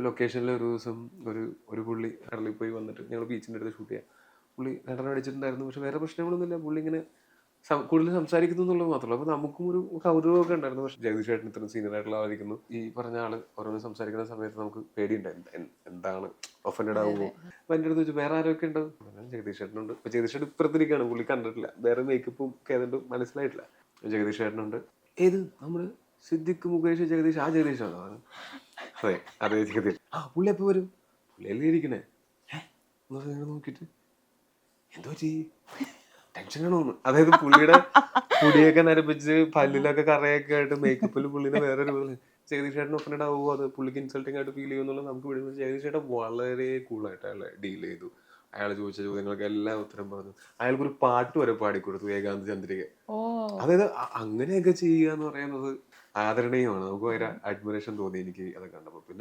ലൊക്കേഷനിൽ ഒരു ദിവസം ഒരു ഒരു പുള്ളി കടലിൽ പോയി വന്നിട്ട് ഞങ്ങൾ ബീച്ചിൻ്റെ അടുത്ത് ഷൂട്ട് ചെയ്യാം. പുള്ളി രണ്ടെണ്ണം അടിച്ചിട്ടുണ്ടായിരുന്നു. പക്ഷെ വേറെ പ്രശ്നങ്ങളൊന്നുമില്ല. പുള്ളി ഇങ്ങനെ കൂടുതൽ സംസാരിക്കുന്നു എന്നുള്ളത് മാത്രമല്ല. അപ്പോൾ നമുക്കും ഒരു കൗതുകമൊക്കെ ഉണ്ടായിരുന്നു. പക്ഷെ ജഗദീഷ് ചേട്ടൻ ഇത്രയും സീനിയർ ആയിട്ടുള്ള ആളായിരിക്കുന്നു. ഈ പറഞ്ഞ ആള് ഓരോന്ന് സംസാരിക്കുന്ന സമയത്ത് നമുക്ക് പേടിയുണ്ടായിരുന്നു. എന്താണ് ഒഫൻഡഡ് ആവുമോ? അപ്പൊ എൻ്റെ അടുത്ത് ചോദിച്ചു വേറെ ആരൊക്കെ ഉണ്ട്? ജഗദീഷ് ചേട്ടനുണ്ട്. അപ്പൊ ജഗദീഷ് ചേട്ടൻ ഇപ്പുറത്തിരിക്കുകയാണ്. പുള്ളി കണ്ടിട്ടില്ല. വേറെ മേക്കപ്പും ഒക്കെ ആയതുകൊണ്ട് മനസ്സിലായിട്ടില്ല. ജഗദീഷ് ചേട്ടനുണ്ട്. ഏത് നമ്മള് സിദ്ദിഖ് മുകേഷ് ജഗദീഷ് ആ ജഗദീഷാണോ? അതെ അതെ ജഗദീഷ്. ആ പുള്ളി എപ്പോ വരും? പുള്ളിയല്ലേ ഇരിക്കണേ. നോക്കിയിട്ട് എന്തോ ടെൻഷൻ ആണോന്ന്. അതായത് പുള്ളിയുടെ മുടിയൊക്കെ നരപ്പിച്ച് പല്ലിലൊക്കെ കറയൊക്കെ ആയിട്ട് മേക്കപ്പിൽ പുള്ളിനെ വേറെ ജഗദീഷ് ചേട്ടൻ ഒഫൻഡഡ് ആവുമോ, അത് പുള്ളിക്ക് ഇൻസൾട്ടിങ് ആയിട്ട് ഫീൽ ചെയ്യുമെന്നുള്ളത് നമുക്ക് വിടുന്നത്. ജഗദീഷ് ചേട്ടൻ വളരെ കൂളായിട്ട് അയാളെ ഡീൽ ചെയ്തു. അയാൾ ചോദിച്ച ചോദ്യങ്ങൾക്ക് എല്ലാം ഉത്തരം പറഞ്ഞു. അയാൾക്കൊരു പാട്ട് വരെ പാടിക്കൊടുത്തു, ഏകാന്ത ചന്ദ്രിക. അതായത് അങ്ങനെയൊക്കെ ചെയ്യുക എന്ന് പറയുന്നത് ആദരണീയമാണ്. നമുക്ക് ഭയങ്കര അഡ്മിറേഷൻ തോന്നി എനിക്ക് അത് കണ്ടപ്പോൾ. പിന്നെ